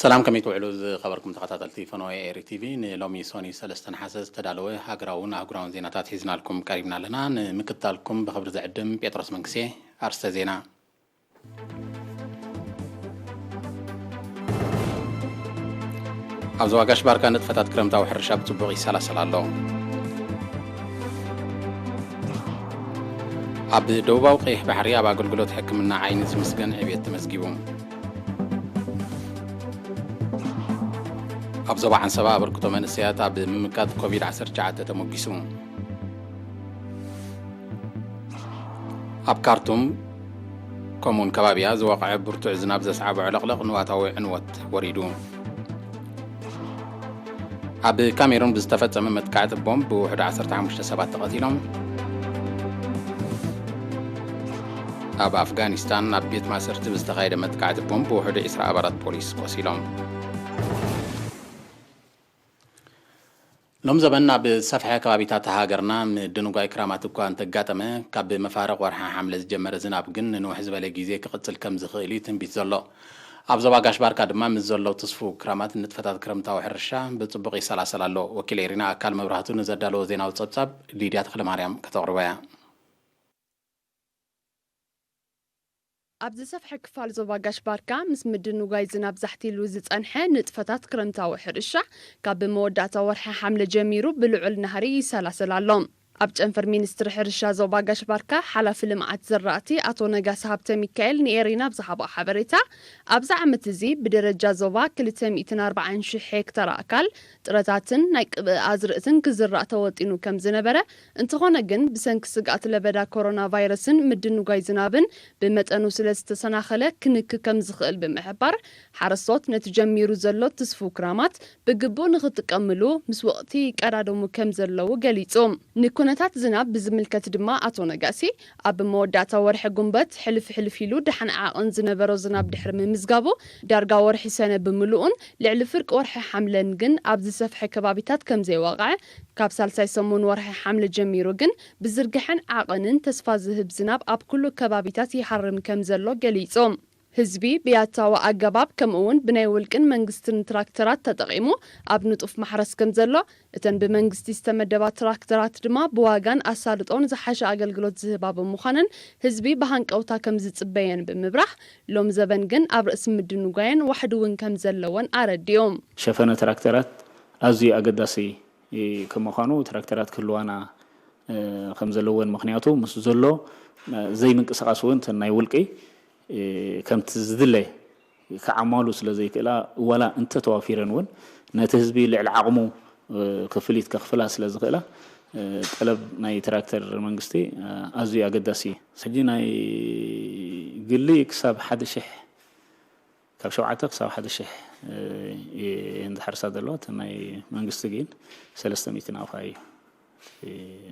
سلام كم يتوعلوز خبركم تقاطعتي فنوي اير تي في نلومي سوني سلستن حاسس تدالوي هاجراون زيناتات حيزنا لكم قريبنا لنا نمكتالكم بخبر زعدم بيترس منكسي ارسته زينا ابزواغاش باركا نطفتات كرمتا وحرشا بصبغي سلاسلالو اب دوباو قيح بحري اب اغلغلوت حكمنا عين مسكن عبيت تمسجيبهم أبزوا عن سباب بركتو من السياسة بمكات كوفيد-19 تموجسون. أبكارتم كمون كبابيا زواقع برتو زناب زسعب علق نواتاوي عنوت وريدون. أب كاميرون بزتفت من متكعت بومب وحد 11 سبات تقتيلهم. أب أفغانستان أبيت ما سرت بزتغير متكعت بومب وحد إسراء برات بوليس قصيلهم. لوم زبنا بصفحة كبابيتات هاجرنا دنوغاي كرامات كوان تقاتمه كاب مفارق ورحا حملة جمر زناب جن إنه حزب لجيزة كقتل كم زخيلي تنبيت زلوا أبزوا قاش باركا دما من زلوا تصفو كرامات نتفتات كرمتا وحرشة بتطبقي سلاسل الله وكيل إيرنا أكال مبرهاتو نزدالو زينا وتصبصب ليديات خل مريم كتغربايا أبز صفحة كفال زواجاش باركا مس مدنوغاي زناب زحتي لوزت أنحى نتفتات كرمتا وحرشة كاب موداتا ورحا حملة جميرو بالعل نهاري سلاسل اللوم أبج أنفر مينستر حرشة زواجاش باركا حلا فيلم عاد زراتي أتو نجاس هابتا ميكائيل نيرينا بزحبا حبريتا أبز عمت زي بدرجة زوا كلتم 240 هكتار أكل تراتاتن نايك أزرقتن كزرعتا وطينو كم زنبرة انتخونا جن بسنك سقات لبدا كورونا فيروسن مدنوغاي زنابن بمتأنو سلست سناخلة كنك كم زخقل بمحبار حرصوت نتجميرو زلو تسفو كرامات بقبو نغتكملو مسوقتي كارادومو كم زلو قليتوم نكونتات زناب بزملكة دما أتو نقاسي أب موداتا ورح قنبت حلف يلو دحن عاقن زنبرو زناب دحر من مزقابو دارقا ورحي سنة بملؤون لعل فرق ورح حملة نقن أبز صفحة كبابيتات كم زي واقع كابسال سايسمون ورح حملة جميرو قن بزرقحن عاقنن تسفازهب زناب أب كله كبابيتات يحرم كم زلو قليتوم هزبي بياتاو أجاباب كم أون بناولكن منجستن تراكترات تدقيمو أبنطف محرس كم زلو اتن بمنجستي استمدبا تراكترات دما بواغان أسالطون زحاشا أقلقلوت زهباب مخانن هزبي بهانك أوتا كم زتبين بمبرح لوم زبنجن أبر اسم الدنوغاين وحدوين كم زلوان أرديوم شفنا تراكترات أزي أقداسي كم خانو تراكترات كلوانا كم زلوان مخنياتو مس زلو زي من قسقاسون تناي ولقي كم تزدلي كعمالو سلازي كلا ولا انت توافيرنون نتهزبي لعقمو كفليت كخفلا سلازي كلا طلب ناي تراكتر منغستي ازي اقداسي سجي ناي قلي كساب حد شح كاب شوعتك كساب حد شح عند حرسا دلوت ناي منغستيين 300 افاي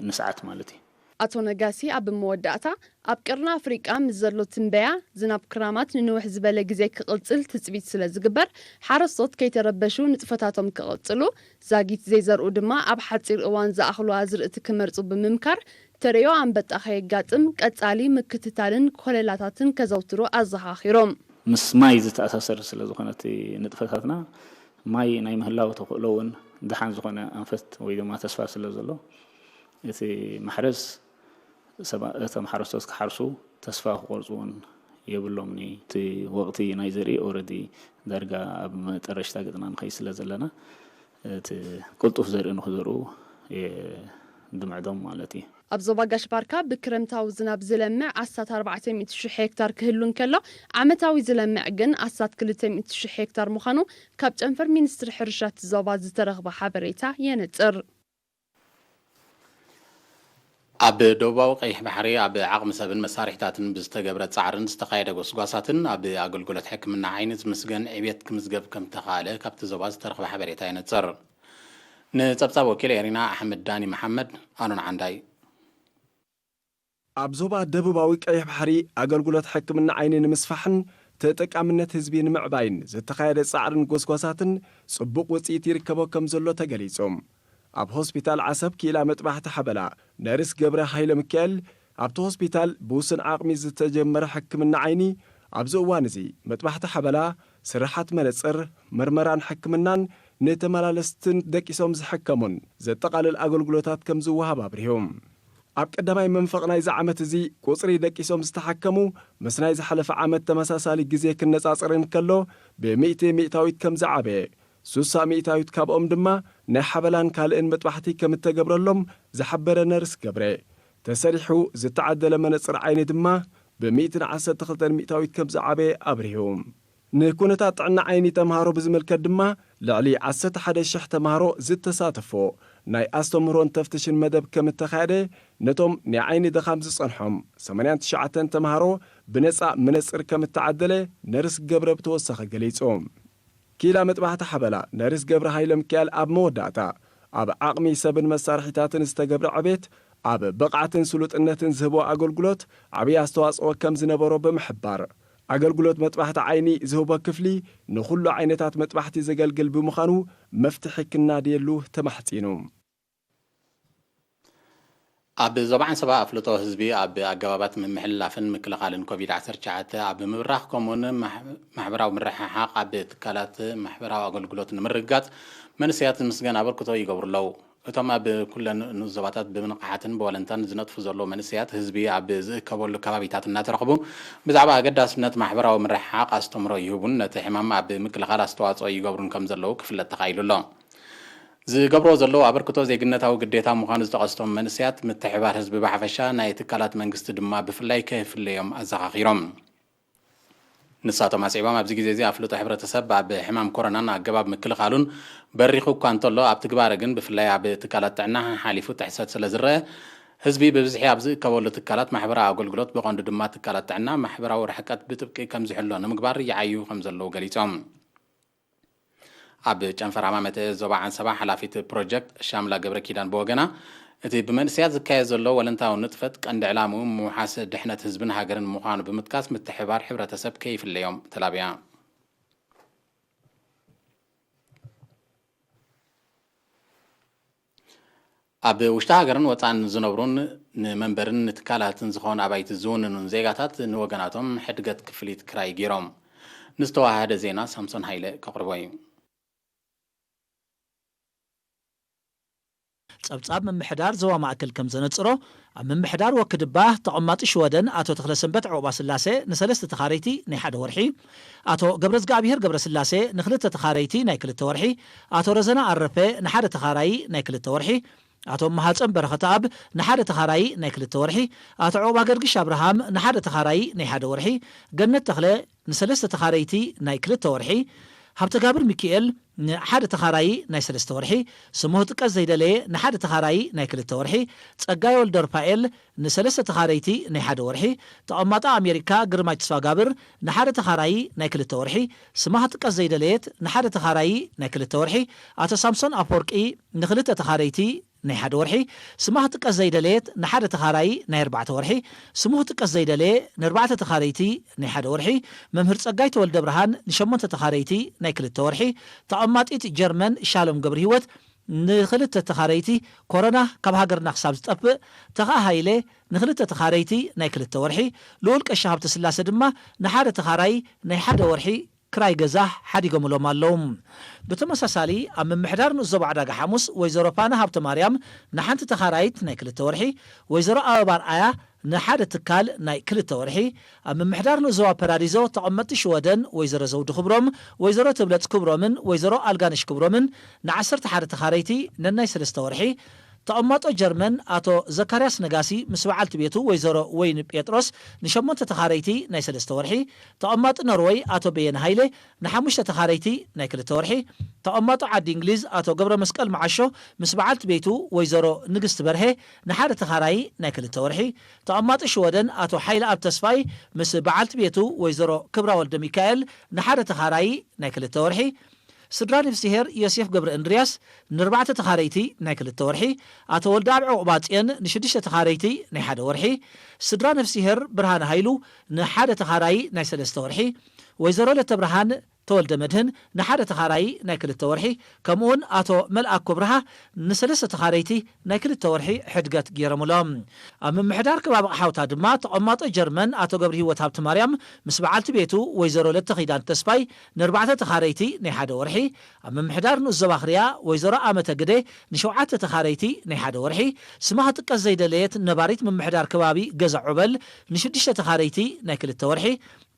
نسعات مالتي أتو نجاسي أب موداتا أب كرنا أفريقيا مزرلو تنبيع زناب كرامات ننوح زبالة جزيك قلتل تثبيت سلازقبر حرصوت كي تربشو نتفتاتهم كقلتلو زاقيت زي زرقو دما أب حتصير اوان زاخلو عزرقت كمرتو بممكر تريو عم بتأخي قاتم كتالي مكتتالن كوليلاتاتن كزوترو أزخاخيروم مس ماي زتأساسر سلازقناتي نتفتاتنا ماي ناي مهلاو تقلون دحان زقنا أنفت وإذا ما تسفى سلازلو يتي محرس سبا محرسوس كحرسو تسفى قرصون يبلومني تي وقتي نايزري اوريدي درجه اب مترشتا قدنا نخيس لزلنا تي قلطف زري نخزرو دمعدم مالتي أبزو باقاش باركا بكرمتاو زناب زلمع أسات 400 هكتار كهلون كلا عمتاوي زلمع جن أسات 300 هكتار مخانو كابت أنفر مينستر حرشات زوبات زترغب حبريتا ينتر أب دوباو قيح بحري أب عقم سبن مسارحتاتن بزتجبرت سعرن استقايد قصقاساتن أب أقول قلت حكمنا عينز مسجن عبيت كمزجب كم تخاله كابت زواز ترخ بحبريتا ينتصر نتبصب وكيل إيرنا أحمد داني محمد أنا عندي أبزوبا دبوباوي قيح بحري أقول قلت حكمنا عينين مسفحن تتقامنت هزبين معباين زتقايد سعرن قصقاساتن صبوق وصيت يركبوا كم زلو تجليسهم أب هوسبيتال عصب كيلا متبحت حبلا نارس جبرة هايل مكال أب هوسبيتال بوسن عقمي زتجمر حكمنا عيني أبزو وانزي متبحت حبلا ስራሓት መነጽር ምርመራን ሕክምናን ንተመላለስትን ደቂሶም ዝሕከሙን ዘጠቃልል ኣገልግሎታት ከም ዝወሃብ አብሪሆም ኣብ ቀዳማይ መንፈቕ ናይዚ ዓመት እዚ ቁጽሪ ደቂሶም ዝተሓከሙ ምስ ናይ ዝሓለፈ ዓመት ተመሳሳሊ ግዜ ክነጻጽርን ከሎ ብ100% ከም ዝዓበየ 60% ካብኦም ድማ ናይ ሓበላን ካልእን መጥባሕቲ ከም እተገብረሎም ዝሓበረ ነርስ ገብረ ተሰሪሑ ዝተዓደለ መነጽር ዓይኒ ድማ ብ112% ከም ዝዓበየ አብሪሆም ንኩነታት ጥዕና ዓይኒ ተምሃሮ ብዝምልከት ድማ ልዕሊ 11,000 ተምሃሮ ዝተሳተፎ ናይ ኣስተምህሮን ተፍትሽን መደብ ከም እተኻየደ ነቶም ናይ ዓይኒ ደኻም ዝጸንሖም 89 ተምሃሮ ብነጻ መነጽር ከም እተዓደለ ነርስ ገብረ ብተወሳኺ ገሊጾም ኪላ መጥባሕቲ ሓበላ ነርስ ገብረ ሃይለ ሚካኤል ኣብ መወዳእታ ኣብ ዓቕሚ ሰብን መሳርሒታትን ዝተገብረ ዕቤት ኣብ ብቕዓትን ስሉጥነትን ዝህቦ ኣገልግሎት ዓብዪ ኣስተዋጽኦ ከም ዝነበሮ ብምሕባር ኣገልግሎት መጥባሕቲ ዓይኒ ዝህቦ ክፍሊ ንኹሉ ዓይነታት መጥባሕቲ ዘገልግል ብምዃኑ መፍትሒ ክናድየሉ ተማሕጺኑ ኣብ ዞባን ሰባ ኣፍልጦ ህዝቢ ኣብ ኣገባባት ምምሕልላፍን ምክልኻልን ኮቪድ-19 ኣብ ምብራኽ ከምኡን ማሕበራዊ ምርሕሓቕ ኣብ ትካላት ማሕበራዊ ኣገልግሎት ንምርጋጽ መንስያት ምስገና ኣበርክቶ ይገብሩ ኣለዉ እቶም ኣብ ኩለን ንዞባታት ብምንቕሓትን ብወለንታን ዝነጥፉ ዘሎ መንስያት ህዝቢ ኣብ ዝእከበሉ ከባቢታት እናተረኽቡ ብዛዕባ ኣገዳስነት ማሕበራዊ ምርሕሓቕ ኣስተምህሮ ይህቡን ነቲ ሕማም ኣብ ምክልኻል ኣስተዋጽኦ ይገብሩን ከም ዘለዉ ክፍለጥ ተኻኢሉ ኣሎ ዝገብሮ ዘለዉ ኣበርክቶ ዜግነታዊ ግዴታ ምዃኑ ዝተቐስቶም መንስያት ምትሕባር ህዝቢ ብሓፈሻ ናይ ትካላት መንግስቲ ድማ ብፍላይ ከይፍለዮም ኣዘኻኺሮም ንሳቶም ኣጽዒቦም ኣብዚ ግዜ እዚ ኣፍልጦ ሕብረተሰብ ኣብ ሕማም ኮሮናን ኣገባብ ምክልኻሉን በሪኹ እኳ እንተሎ ኣብ ትግባር ግን ብፍላይ ኣብ ትካላት ጥዕና ሓሊፉ ትሕሰት ስለ ዝረአ ህዝቢ ብብዝሒ ኣብ ዝእከበሉ ትካላት ማሕበራዊ ኣገልግሎት ብቐንዱ ድማ ትካላት ጥዕና ማሕበራዊ ርሕቀት ብጥብቂ ከም ዝሕሎ ንምግባር ይዓዩ ከም ዘለዉ ገሊጾም ኣብ ጨንፈር ሃማመት ዞባ ዓንሰባ ሓላፊት ፕሮጀክት ሻምላ ገብረ ኪዳን ብወገና እቲ ብመንስያት ዝካየድ ዘሎ ወለንታዊ ንጥፈት ቀንዲ ዕላምኡ ምውሓስ ድሕነት ህዝብን ሃገርን ምዃኑ ብምጥቃስ ምትሕባር ሕብረተሰብ ከይፍለዮም ተላብያ ኣብ ውሽጢ ሃገርን ወፃን ዝነብሩን ንመንበርን ንትካላትን ዝኾኑ ኣባይቲ ዝውንኑን ዜጋታት ንወገናቶም ሕድገት ክፍሊት ክራይ ገይሮም ንዝተዋሃደ ዜና ሳምሶን ሃይለ ከቕርቦ እዩ ጸብጻብ ምምሕዳር ዞባ ማእከል ከም ዘነጽሮ ኣብ ምምሕዳር ወክድባ ተቐማጢ ሽወደን ኣቶ ተኽለሰንበት ዕቑባ ስላሴ ንሰለስተ ተኻረይቲ ናይ ሓደ ወርሒ ኣቶ ገብረዝጋብሔር ገብረስላሴ ንኽልተ ተኻረይቲ ናይ ክልተ ወርሒ ኣቶ ረዘና ኣረፈ ንሓደ ተኻራይ ናይ ክልተ ወርሒ ኣቶ መሃፀን በረኸተ ኣብ ንሓደ ተኻራይ ናይ ክልተ ወርሒ ኣቶ ዕቑባ ገርግሽ ኣብርሃም ንሓደ ተኻራይ ናይ ሓደ ወርሒ ገነት ተኽለ ንሰለስተ ተኻረይቲ ናይ ክልተ ወርሒ ሃብተ ጋብር ሚካኤል ንሓደ ተኻራይ ናይ ሰለስተ ወርሒ ስሙህ ጥቀስ ዘይደለየ ንሓደ ተኻራይ ናይ ክልተ ወርሒ ጸጋይ ወልደ ርፋኤል ንሰለስተ ተኻረይቲ ናይ ሓደ ወርሒ ተቐማጣ ኣሜሪካ ግርማይ ተስፋ ጋብር ንሓደ ተኻራይ ናይ ክልተ ወርሒ ስሙህ ጥቀስ ዘይደለየት ንሓደ ተኻራይ ናይ ክልተ ወርሒ ኣቶ ሳምሶን ኣፈወርቂ ንኽልተ ተኻረይቲ ናይ ሓደ ወርሒ ስሙህ ጥቀስ ዘይደለየት ንሓደ ተኻራይ ናይ ኣርባዕተ ወርሒ ስሙህ ጥቀስ ዘይደለየ ንኣርባዕተ ተኻረይቲ ናይ ሓደ ወርሒ መምህር ጸጋይ ተወልደ ብርሃን ንሸሞንተ ተኻረይቲ ናይ ክልተ ወርሒ ተቐማጢት ጀርመን ሻሎም ገብረ ህይወት ንኽልተ ተኻረይቲ ኮሮና ካብ ሃገርና ክሳብ ዝጠፍእ ተኻ ሃይለ ንኽልተ ተኻረይቲ ናይ ክልተ ወርሒ ልዑል ቀሻ ሃብተ ስላሴ ድማ ንሓደ ተኻራይ ናይ ሓደ ወርሒ ክራይ ገዛ ሓዲጎምሎም ኣለዎም ብተመሳሳሊ ኣብ ምምሕዳር ንዞባ ዕዳጋ ሐሙስ ወይዘሮ ፋና ሃብተ ማርያም ንሓንቲ ተኻራይት ናይ ክልተ ወርሒ ወይዘሮ ኣበባ ኣርኣያ ንሓደ ትካል ናይ ክልተ ወርሒ ኣብ ምምሕዳር ንዞባ ፓራዲዞ ተቐመጢ ሽወደን ወይዘሮ ዘውዲ ክብሮም ወይዘሮ ትብለጽ ክብሮምን ወይዘሮ ኣልጋንሽ ክብሮምን ን11 ተኻረይቲ ነናይ 3 ወርሒ ተቐማጦ ጀርመን ኣቶ ዘካርያስ ነጋሲ ምስ በዓልቲ ቤቱ ወይዘሮ ወይኒ ጴጥሮስ ንሸሞንተ ተኻረይቲ ናይ 3 ወርሒ ተቐማጦ ኖርዌይ ኣቶ በየነ ሃይለ ንሓሙሽተ ተኻረይቲ ናይ 2 ወርሒ ተቐማጦ ዓዲ እንግሊዝ ኣቶ ገብረ መስቀል መዓሾ ምስ በዓልቲ ቤቱ ወይዘሮ ንግስቲ በርሄ ንሓደ ተኻራይ ናይ 2 ወርሒ ተቐማጦ ሽወደን ኣቶ ሓይለ ኣብ ተስፋይ ምስ በዓልቲ ቤቱ ወይዘሮ ክብራ ወልደ ሚካኤል ንሓደ ተኻራይ ናይ 2 ወርሒ ስድራ ነፍሲሄር ዮሴፍ ገብረ እንድሪያስ ንርባዕተ ተኻረይቲ ናይ 2 ወርሒ ኣቶ ወልደ ኣብዑ ቁባጽየን ንሽድሽተ ተኻረይቲ ናይ 1 ወርሒ ስድራ ነፍሲሄር ብርሃን ሃይሉ ንሓደ ተኻራይ ናይ 3 ወርሒ ወይዘሮ ለተ ብርሃን ተወልደ መድህን ንሓደ ተኻራይ ናይ 2 ወርሒ ከምኡውን ኣቶ መልኣክ ኩብርሃ ንሰለስተ ተኻረይቲ ናይ 2 ወርሒ ሕድገት ገይሮምሎም ኣብ ምምሕዳር ከባቢ ኣቕሓውታ ድማ ተቐማጦ ጀርመን ኣቶ ገብሪ ህይወት ሃብቲ ማርያም ምስ በዓልቲ ቤቱ ወይዘሮ ለተ ኺዳን ተስፋይ ን4 ተኻረይቲ ናይ 1 ወርሒ ኣብ ምምሕዳር ንኡዞባ ኽርያ ወይዘሮ ኣመተ ግደ ን7 ተኻረይቲ ናይ 1 ወርሒ ስማ ኽጥቀስ ዘይደለየት ነባሪት ምምሕዳር ከባቢ ገዛ ዑበል ን6 ተኻረይቲ ናይ 2 ወርሒ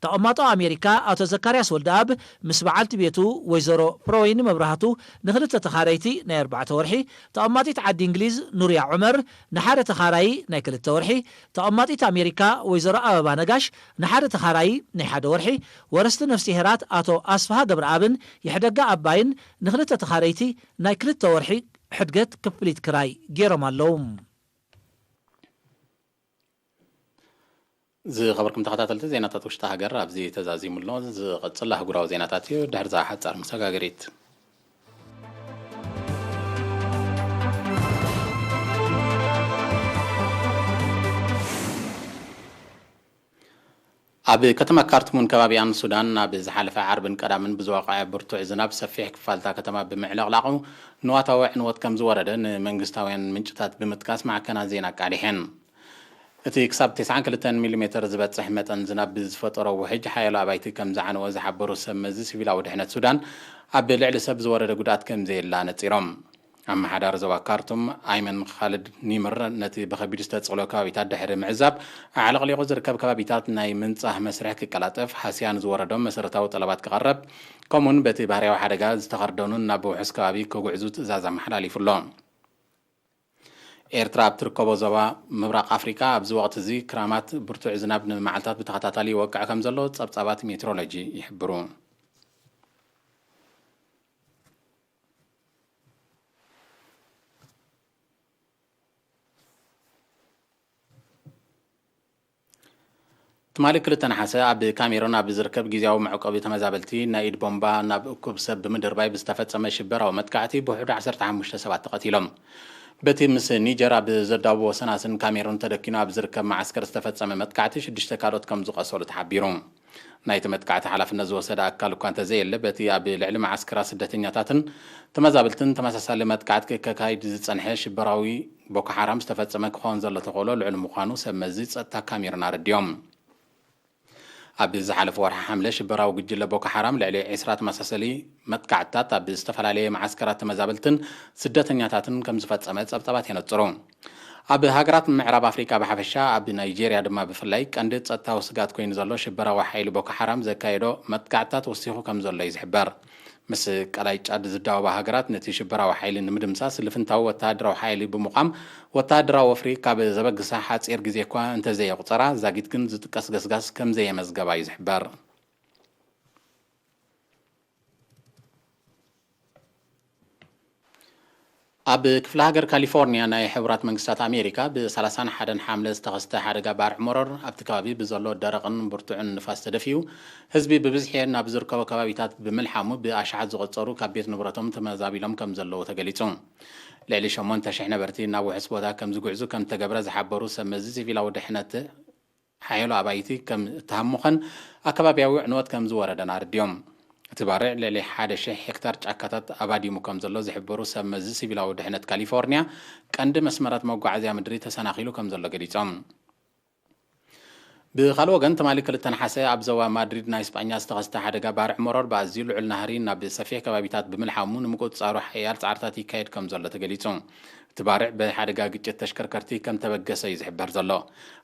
ተቐማጦ ኣሜሪካ ኣቶ ዘካርያስ ወልደኣብ ምስ በዓልቲ ቤቱ ወይዘሮ ፕሮወይኒ መብራህቱ ን2 ተኻረይቲ ናይ 4 ወርሒ ተቐማጢት ዓዲ እንግሊዝ ኑርያ ዑመር ንሓደ ተኻራይ ናይ 2 ወርሒ ተቐማጢት ኣሜሪካ ወይዘሮ ኣበባ ነጋሽ ንሓደ ተኻራይ ናይ 1 ወርሒ ወረስቲ ነፍሲ ሄራት ኣቶ ኣስፋሃ ገብረኣብን ይሕደጋ ኣባይን ን2 ተኻረይቲ ናይ 2 ወርሒ ሕድገት ክፍሊት ክራይ ገይሮም ኣለዉ ዝኸበርኩም ተኸታተልቲ ዜናታት ውሽጢ ሃገር ኣብዚ ተዛዚሙሎ ዝቐፅል ኣህጉራዊ ዜናታት እዩ ድሕሪ ዛ ሓፃር መሰጋገሪት ኣብ ከተማ ካርቱምን ከባቢያን ሱዳን ናብ ዝሓለፈ ዓርብን ቀዳምን ብዝዋقع ብርቱዕ ዝናብ ሰፊሕ ክፋልታ ከተማ ብምዕልቕላቑ ንዋታዊ ዕንወት ከም ዝወረደ ንመንግስታውያን ምንጭታት ብምጥቃስ ማዕከና ዜና ቃሊሐን እቲ ክሳብ 92 ሚሊ ሜትር ዝበፅሕ መጠን ዝናብ ዝፈጠሮ ውሕጅ ሓያሎ ኣባይቲ ከም ዝዓነወ ዝሓበሩ ሰብ መዚ ሲቪላዊ ድሕነት ሱዳን ኣብ ልዕሊ ሰብ ዝወረደ ጉድኣት ከም ዘየላ ነፂሮም ኣመሓዳሪ ዞባ ካርቱም ኣይመን ኻልድ ኒምር ነቲ ብኸቢድ ዝተፅዕሎ ከባቢታት ድሕሪ ምዕዛብ ኣዕለቕሊቑ ዝርከብ ከባቢታት ናይ ምንፃህ መስርሕ ክቀላጠፍ ሓስያን ዝወረዶም መሰረታዊ ጠለባት ክቐረብ ከምኡውን በቲ ባህርያዊ ሓደጋ ዝተኸርደኑን ናብ ውሕስ ከባቢ ክጉዕዙ ትእዛዝ ኣመሓላሊፉሎ ኤርትራ ኣብ ትርከቦ ዞባ ምብራቕ ኣፍሪካ ኣብዚ ወቅቲ እዚ ክራማት ብርቱዕ ዝናብ ንመዓልታት ብተኸታታሊ ይወቅዕ ከም ዘሎ ጸብጻባት ሜትሮሎጂ ይሕብሩ ትማሊ 2 ነሓሰ ኣብ ካሜሮን ኣብ ዝርከብ ጊዜያዊ መዕቆቢ ተመዛበልቲ ናይ ኢድ ቦምባ ናብ እኩብ ሰብ ብምድርባይ ብዝተፈጸመ ሽበራዊ መጥቃዕቲ ብውሕዱ 15 ሰባት ተቐቲሎም በቲ ምስ ኒጀር ኣብ ዘዳቡ ወሰናስን ካሜሮን ተደኪኑ ኣብ ዝርከብ ማዓስከር ዝተፈጸመ መጥቃዕቲ 6 ካልኦት ከም ዝቐሰሉ ተሓቢሩ ናይቲ መጥቃዕቲ ሓላፍነት ዝወሰደ ኣካል እኳ እንተዘየለ በቲ ኣብ ልዕሊ ማዓስከራ ስደተኛታትን ተመዛበልትን ተመሳሳሊ መጥቃዕቲ ከካይድ ዝጸንሐ ሽበራዊ ቦኮ ሓራም ዝተፈጸመ ክኸውን ዘሎ ተኽእሎ ልዕሊ ምዃኑ ሰብ መዚ ጸጥታ ካሜሮን ኣረድዮም ኣብ ዝሓለፈ ወርሒ ሓምለ ሽበራዊ ጉጅለ ቦኮ ሓራም ልዕሊ 20 ተመሳሳሊ መጥቃዕትታት ኣብ ዝተፈላለየ ማዓስከራት ተመዛበልትን ስደተኛታትን ከም ዝፈጸመ ጸብጻባት የነጽሩ ኣብ ሃገራት ምዕራብ ኣፍሪካ ብሓፈሻ ኣብ ናይጄርያ ድማ ብፍላይ ቀንዲ ጸጥታዊ ስጋት ኮይኑ ዘሎ ሽበራዊ ሓይሊ ቦኮ ሓራም ዘካየዶ መጥቃዕትታት ወሲኹ ከም ዘሎ ይዝሕበር ምስ ቀላይ ጫድ ዝዳወባ ሃገራት ነቲ ሽበራዊ ሓይሊ ንምድምሳስ ልፍንታዊ ወተሃደራዊ ሓይሊ ብምቋም ወተሃደራዊ ወፍሪ ካብ ዘበግሳ ሓፂር ግዜ እኳ እንተዘየቁፀራ ዛጊት ግን ዝጥቀስ ገስጋስ ከም ዘየመዝገባ እዩ ዝሕበር ኣብ ክፍለ ሃገር ካሊፎርኒያ ናይ ሕብራት መንግስታት ኣሜሪካ ብ31 ሓምለ ዝተኸስተ ሓደጋ ባርዕ ሞረር ኣብቲ ከባቢ ብዘሎ ደረቕን ብርቱዕን ንፋስ ተደፊኡ ህዝቢ ብብዝሒ ናብ ዝርከቦ ከባቢታት ብምልሓሙ ብኣሽሓት ዝቆፀሩ ካብ ቤት ንብረቶም ተመዛቢሎም ከም ዘለዉ ተገሊጹ ልዕሊ 8,000 ነበርቲ ናብ ውሕስ ቦታ ከም ዝጉዕዙ ከም ተገብረ ዝሓበሩ ሰብ መዚ ሲቪላዊ ድሕነት ሓያሎ ኣባይቲ ከም እተሃሙኸን ኣከባቢያዊ ዕንወት ከም ዝወረደን ኣርድዮም እቲ ባርዕ ልዕሊ 1,000 ሄክታር ጫካታት ኣባዲሙ ከም ዘሎ ዝሕብሩ ሰብ መዚ ሲቪላዊ ድሕነት ካሊፎርኒያ ቀንዲ መስመራት መጓዓዝያ ምድሪ ተሰናኺሉ ከም ዘሎ ገሊጾም ብኻልእ ወገን ትማሊ 2 ነሓሰ ኣብ ዞባ ማድሪድ ናይ እስጳኛ ዝተኸስተ ሓደጋ ባርዕ ሞረር ብኣዝዩ ልዑል ናህሪ ናብ ሰፊሕ ከባቢታት ብምልሓሙ ንምቁፅፃሩ ሓያል ፃዕርታት ይካየድ ከም ዘሎ ተገሊጹ እቲ ባርዕ ብሓደጋ ግጭት ተሽከርከርቲ ከም ተበገሰ እዩ ዝሕበር ዘሎ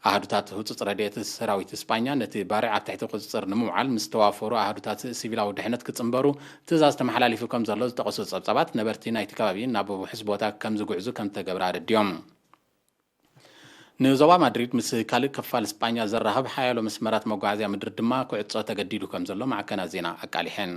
ኣህዱታት ህፁፅ ረድኤት ሰራዊት እስጳኛ ነቲ ባርዕ ኣብ ትሕቲ ቁፅፅር ንምውዓል ምስ ተዋፈሩ ኣህዱታት ሲቪላዊ ድሕነት ክፅምበሩ ትእዛዝ ተመሓላሊፉ ከም ዘሎ ዝጠቐሱ ጸብጻባት ነበርቲ ናይቲ ከባቢ ናብ ውሕስ ቦታ ከም ዝጉዕዙ ከም ተገብረ ኣረድዮም ንዞባ ማድሪድ ምስ ካልእ ክፋል እስጳኛ ዘራኸብ ሓያሎ መስመራት መጓዓዝያ ምድሪ ድማ ክዕፆ ተገዲዱ ከም ዘሎ ማዕከናት ዜና ኣቃሊሐን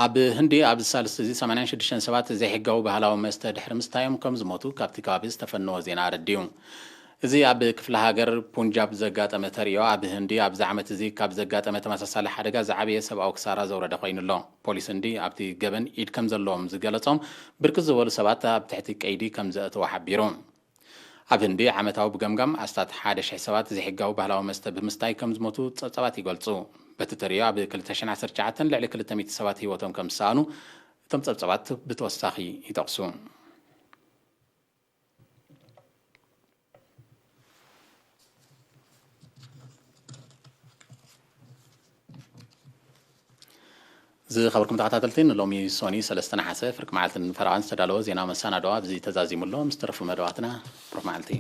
ኣብ ህንዲ ኣብ ሳልስቲ 86 ሰባት ዘይሕጋዊ ባህላዊ መስተ ድሕሪ ምስታዮም ከም ዝሞቱ ካብቲ ከባቢ ዝተፈነወ ዜና ኣረድዩ እዚ ኣብ ክፍለ ሃገር ፑንጃብ ዘጋጠመ ተሪዮ ኣብ ህንዲ ኣብዚ ዓመት እዚ ካብ ዘጋጠመ ተመሳሳሊ ሓደጋ ዝዓበየ ሰብኣዊ ክሳራ ዘውረደ ኮይኑሎ ፖሊስ ህንዲ ኣብቲ ገበን ኢድ ከም ዘለዎም ዝገለጾም ብርክት ዝበሉ ሰባት ኣብ ትሕቲ ቀይዲ ከም ዘእተዉ ሓቢሩ ኣብ ህንዲ ዓመታዊ ብገምጋም ኣስታት 1,000 ሰባት ዘይሕጋዊ ባህላዊ መስተ ብምስታይ ከም ዝሞቱ ፀብፀባት ይገልጹ በቲ ተሪዮ ኣብ 2019 ልዕሊ 200 ሰባት ህይወቶም ከም ዝሰኣኑ እቶም ፀብፀባት ብተወሳኺ ይጠቕሱ ዝኸበርኩም ተኸታተልቲ ሎሚ ሶኒ 3 ነሓሰ ፍርቂ መዓልትን ፈረቓን ዝተዳለወ ዜና መሰናድዋ ብዚ ተዛዚሙሎ ምስ ተረፉ መደባትና ሩሕ መዓልቲ